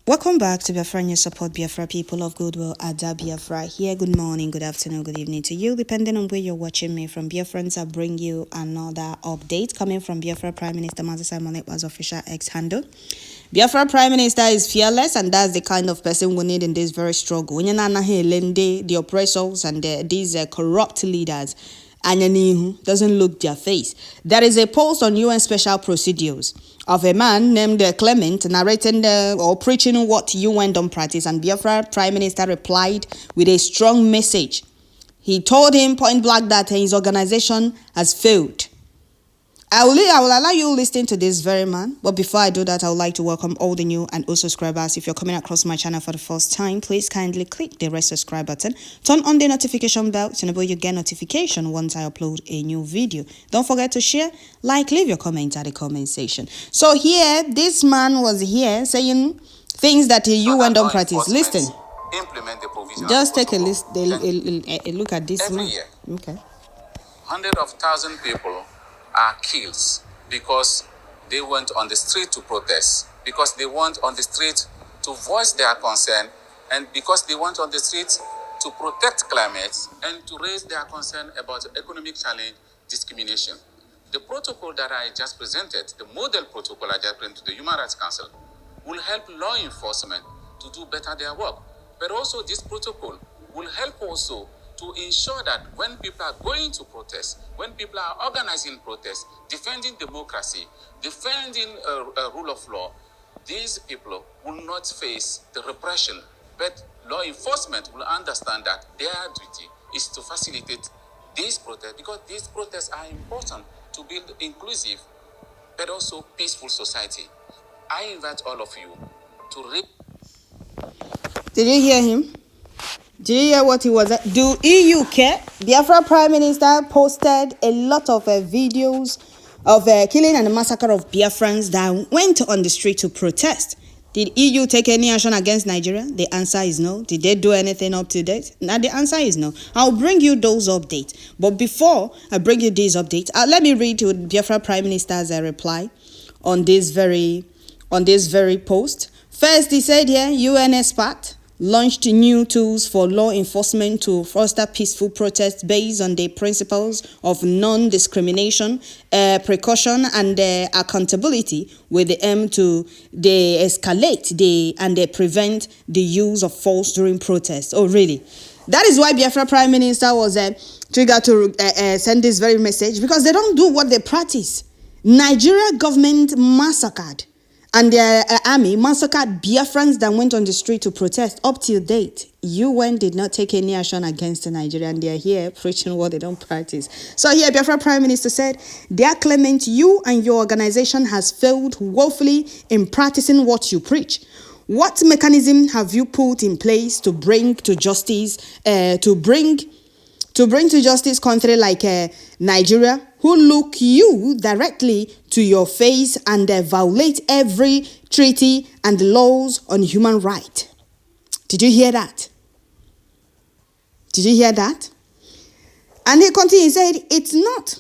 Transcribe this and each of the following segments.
Welcome back to Biafran. You support Biafra, people of goodwill. Ada Biafra here. Good morning, good afternoon, good evening to you, depending on where you're watching me from. Biafrans, I bring you another update coming from Biafra Prime Minister Simon Ekpa's official X handle. Biafra Prime Minister is fearless, and that's the kind of person we need in this very struggle. When you're the oppressors and these corrupt leaders, and doesn't look their face. There is a post on UN Special Procedures of a man named Clement narrating or preaching what UN don't practice, and Biafra Prime Minister replied with a strong message. He told him point blank that his organization has failed. I will allow you listening to this very man, but before I do that, I would like to welcome all the new and old subscribers. If you're coming across my channel for the first time, please kindly click the red subscribe button, turn on the notification bell to enable you get notification once I upload a new video. Don't forget to share, leave your comment at the comment section. So here, this man was here saying things that the UN don't practice. Listen. Implement the provision. Just take a look at this every man. year. Okay. Hundreds of thousands people are killed because they went on the street to protest, because they went on the street to voice their concern, and because they went on the street to protect climate and to raise their concern about economic challenge, discrimination. The protocol that I just presented, the model protocol I just presented to the Human Rights Council, will help law enforcement to do better their work. But also this protocol will help also to ensure that when people are going to protest, when people are organizing protests, defending democracy, defending rule of law, these people will not face the repression. But law enforcement will understand that their duty is to facilitate these protests, because these protests are important to build inclusive but also peaceful society. I invite all of you to read. Did you hear him? Did you hear what he was at? Do EU care? Biafra Prime Minister posted a lot of videos of killing and massacre of Biafrans that went on the street to protest. Did EU take any action against Nigeria? The answer is no. Did they do anything up to date? Now the answer is no. I'll bring you those updates. But before I bring you these updates, let me read you Biafra Prime Minister's reply on this very post. First, he said here, UN expert launched new tools for law enforcement to foster peaceful protests based on the principles of non-discrimination, precaution, and accountability, with the aim to de-escalate and prevent the use of force during protests. Oh, really? That is why Biafra Prime Minister was triggered to send this very message, because they don't do what they practice. Nigeria government massacred and their army massacred Biafrans that went on the street to protest. Up till date, UN did not take any action against Nigeria, and they are here preaching what they don't practice. So here, Biafra Prime Minister said, "Dear Clement, you and your organization has failed woefully in practicing what you preach. What mechanism have you put in place to bring to justice, country like Nigeria, who look you directly to your face and violate every treaty and laws on human rights?" Did you hear that? Did you hear that? And he continued, he said, "It's not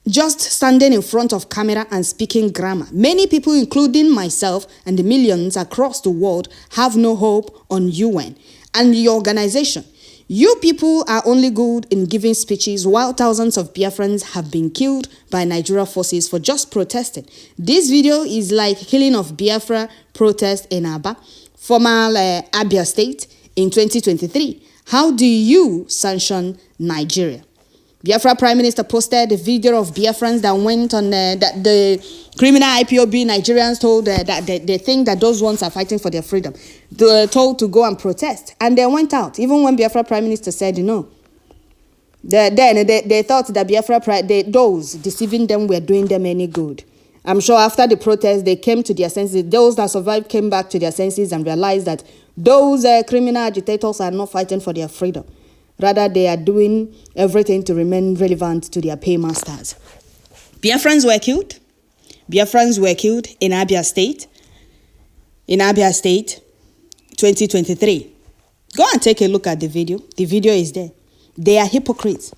just standing in front of camera and speaking grammar. Many people, including myself and the millions across the world, have no hope on UN and your organization. You people are only good in giving speeches, while thousands of Biafrans have been killed by Nigeria forces for just protesting. This video is like killing of Biafra protest in Aba, former Abia State, in 2023. How do you sanction Nigeria?" Biafra Prime Minister posted a video of Biafrans that went on that the criminal IPOB Nigerians told that they think that those ones are fighting for their freedom. They were told to go and protest, and they went out. Even when Biafra Prime Minister said no, then they thought that those deceiving them were doing them any good. I'm sure after the protest, they came to their senses. Those that survived came back to their senses and realized that those criminal agitators are not fighting for their freedom. Rather, they are doing everything to remain relevant to their paymasters. Biafrans were killed. Biafrans were killed in Abia State. In Abia State, 2023. Go and take a look at the video. The video is there. They are hypocrites.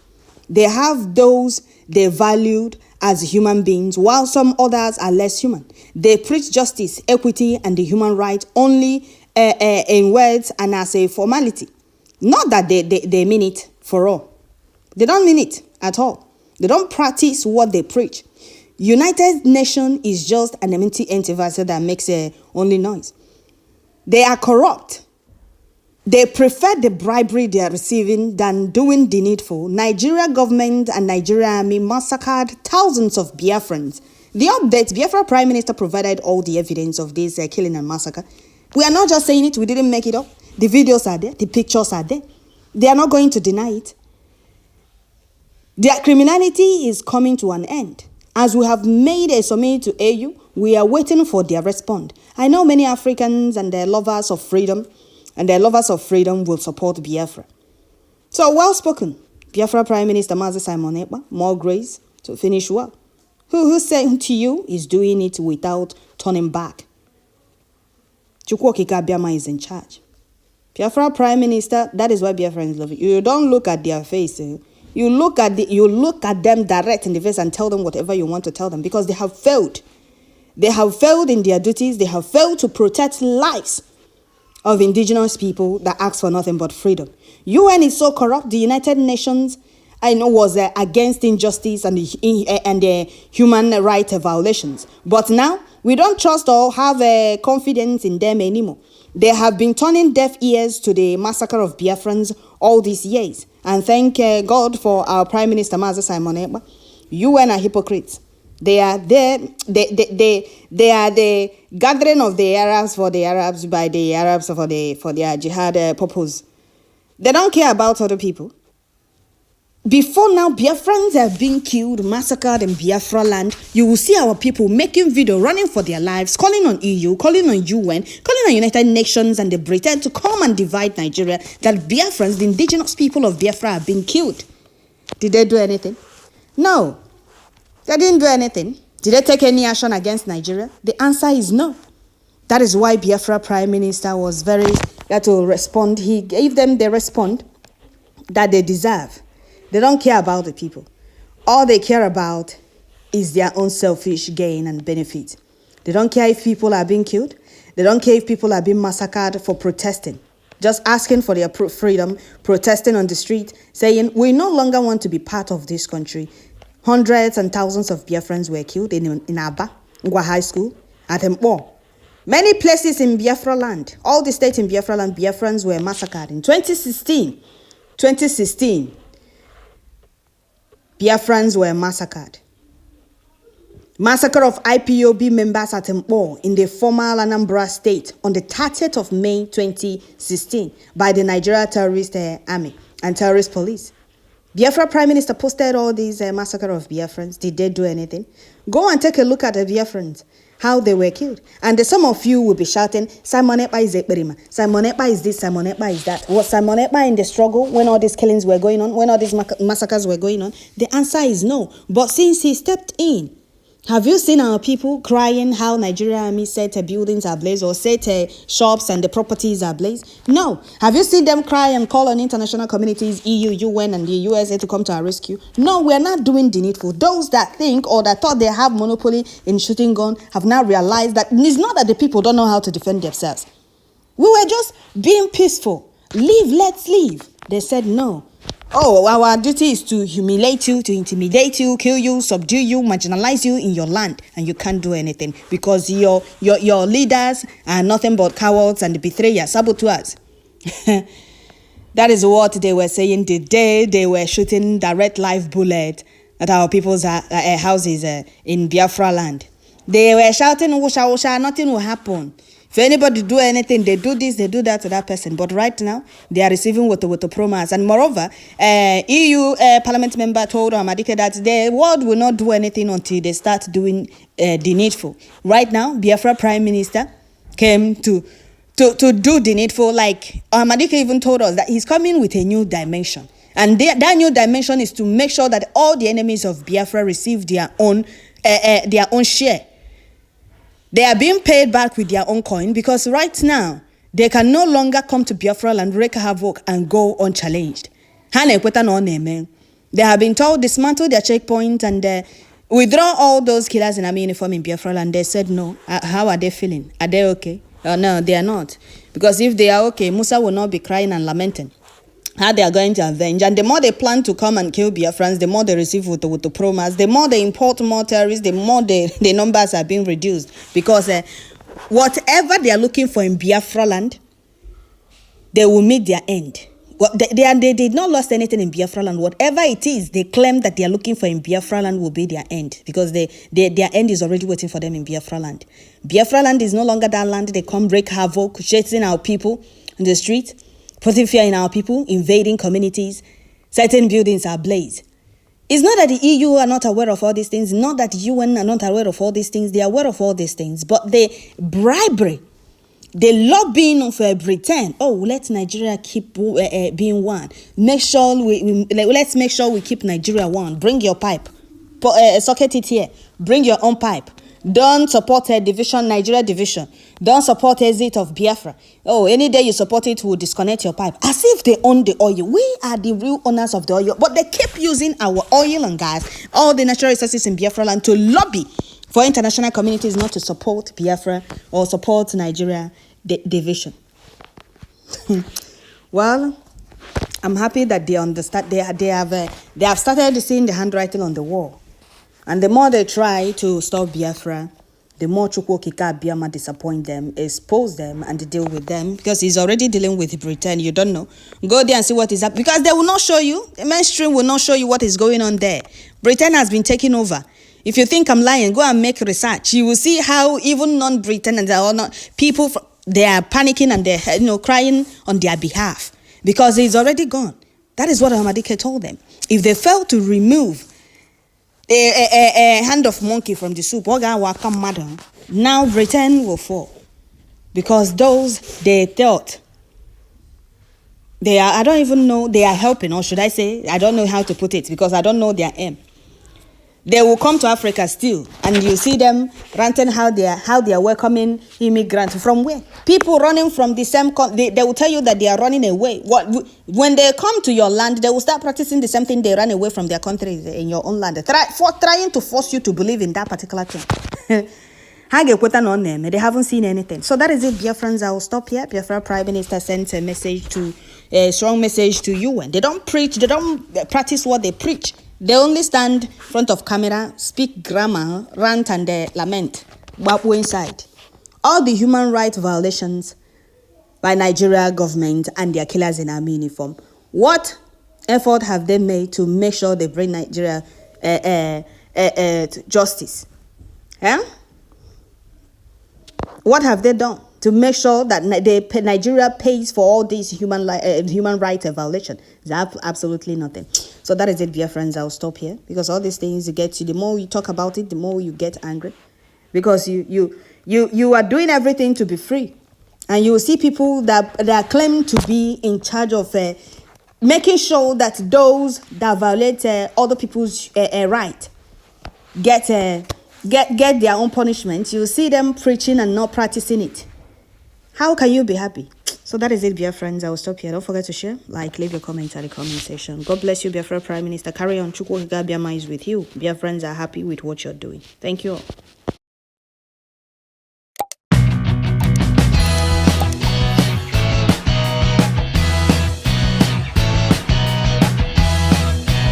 They have those they valued as human beings, while some others are less human. They preach justice, equity, and the human right only in words and as a formality. Not that they mean it for all. They don't mean it at all. They don't practice what they preach. United Nations is just an empty antivirus that makes only noise. They are corrupt. They prefer the bribery they are receiving than doing the needful. Nigeria government and Nigeria army massacred thousands of Biafrans. The update, Biafra Prime Minister provided all the evidence of this killing and massacre. We are not just saying it, we didn't make it up. The videos are there, the pictures are there. They are not going to deny it. Their criminality is coming to an end. As we have made a summit to AU, we are waiting for their response. I know many Africans and their lovers of freedom will support Biafra. So well spoken, Biafra Prime Minister Mazi Simon Ekpa, more grace to finish well. Who said to you is doing it without turning back. Chukwokika Biama is in charge. Biafra Prime Minister, that is why Biafra is loving you. You don't look at their face. You look at them direct in the face and tell them whatever you want to tell them, because they have failed. They have failed in their duties. They have failed to protect lives of indigenous people that ask for nothing but freedom. UN is so corrupt. The United Nations, I know, was against injustice and the human rights violations. But now, we don't trust or have confidence in them anymore. They have been turning deaf ears to the massacre of Biafrans all these years. And thank God for our Prime Minister Mazi Simon Ekpa. UN are hypocrites. They are there. They are the gathering of the Arabs for the Arabs by the Arabs for their jihad purpose. They don't care about other people. Before now, Biafrans have been killed, massacred in Biafra land. You will see our people making video, running for their lives, calling on EU, calling on UN, calling on United Nations and the Britain to come and divide Nigeria. That Biafrans, the indigenous people of Biafra, have been killed. Did they do anything? No. They didn't do anything. Did they take any action against Nigeria? The answer is no. That is why Biafra Prime Minister was to respond. He gave them the response that they deserve. They don't care about the people. All they care about is their own selfish gain and benefit. They don't care if people are being killed. They don't care if people are being massacred for protesting. Just asking for their freedom, protesting on the street, saying, we no longer want to be part of this country. Hundreds and thousands of Biafrans were killed in Aba, Ngwa High School, at Ekpa. Many places in Biafra land, all the states in Biafra land, Biafrans were massacred. In 2016, Biafrans were massacred. Massacre of IPOB members at Ekpa in the former Anambra state on the 30th of May 2016 by the Nigeria terrorist army and terrorist police. Biafra Prime Minister posted all these massacre of Biafrans. Did they do anything? Go and take a look at the Biafrans, how they were killed. And some of you will be shouting, Simon Ekpa is Ekperima. Simon Ekpa is this, Simon Ekpa is that. Was Simon Ekpa in the struggle when all these killings were going on, when all these massacres were going on? The answer is no. But since he stepped in, have you seen our people crying how Nigeria army set buildings ablaze or set shops and the properties ablaze? No. Have you seen them cry and call on international communities, EU, UN, and the USA to come to our rescue? No, we're not doing the needful. Those that think or that thought they have monopoly in shooting gun have now realized that it's not that the people don't know how to defend themselves. We were just being peaceful. Leave, let's leave. They said no. Oh, our duty is to humiliate you, to intimidate you, kill you, subdue you, marginalize you in your land, and you can't do anything because your leaders are nothing but cowards and betrayers, saboteurs. That is what they were saying the day they were shooting direct live bullet at our people's houses in Biafra land. They were shouting, "Wusha, wusha, nothing will happen. If anybody do anything, they do this, they do that to that person." But right now, they are receiving with the promise. And moreover, EU Parliament member told Amadike that the world will not do anything until they start doing the needful. Right now, Biafra Prime Minister came to do the needful. Like Amadike even told us that he's coming with a new dimension. And that new dimension is to make sure that all the enemies of Biafra receive their own share. They are being paid back with their own coin because right now, they can no longer come to Biafra and wreak havoc and go unchallenged. They have been told dismantle their checkpoint and withdraw all those killers in army uniform in Biafra land. They said no. How are they feeling? Are they okay? No, they are not. Because if they are okay, Musa will not be crying and lamenting how they are going to avenge. And the more they plan to come and kill Biafrans, the more they receive with the promas, the more they import more terrorists, the more the numbers are being reduced. Because whatever they are looking for in Biafra land, they will meet their end. They did not lost anything in Biafra land. Whatever it is, they claim that they are looking for in Biafra land will be their end. Because their end is already waiting for them in Biafra land. Biafra land is no longer that land. They come wreak havoc, chasing our people in the street, putting fear in our people, invading communities, certain buildings are ablaze. It's not that the EU are not aware of all these things, not that the UN are not aware of all these things, they are aware of all these things, but the bribery, the lobbying of Britain, let Nigeria keep being one. Let's make sure we keep Nigeria one. Bring your pipe, socket it here, bring your own pipe. Don't support a division, Nigeria division. Don't support exit of Biafra. Any day you support it, we'll disconnect your pipe. As if they own the oil. We are the real owners of the oil. But they keep using our oil and gas, all the natural resources in Biafra land to lobby for international communities not to support Biafra or support Nigeria division. Well, I'm happy that they understand. They have started seeing the handwriting on the wall. And the more they try to stop Biafra, the more Chukwokika Abiyama disappoint them, expose them, and deal with them. Because he's already dealing with Britain. You don't know. Go there and see what is happening. Because they will not show you. The mainstream will not show you what is going on there. Britain has been taken over. If you think I'm lying, go and make research. You will see how even non-Britain and people, they are panicking and they're crying on their behalf. Because he's already gone. That is what Ahmadike told them. If they fail to remove a hand of monkey from the soup, now Britain will fall. Because those they thought they are, I don't even know, they are helping, or should I say, I don't know how to put it because I don't know their aim. They will come to Africa still, and you see them ranting how they are welcoming immigrants from where? People running from the same country. They will tell you that they are running away. When they come to your land, they will start practicing the same thing they ran away from their country in your own land. Trying to force you to believe in that particular thing. They haven't seen anything. So that is it, Biafrans. I will stop here. Biafra Prime Minister sent a strong message to UN. They don't preach. They don't practice what they preach. They only stand in front of camera, speak grammar, rant and lament. But inside, all the human rights violations by Nigeria government and their killers in army uniform. What effort have they made to make sure they bring Nigeria to justice? What have they done to make sure that Nigeria pays for all these human rights violations? There's absolutely nothing. So that is it, dear friends. I'll stop here because all these things you get to, the more you talk about it, the more you get angry, because you are doing everything to be free, and you will see people that claim to be in charge of making sure that those that violate other people's right get their own punishment. You see them preaching and not practicing it. How can you be happy? So that is it, dear friends. I will stop here. Don't forget to share, leave your comments at the comment section. God bless you, Biafra Prime Minister. Carry on. Chukwokika Abiyama is with you. Biafrans are happy with what you're doing. Thank you all.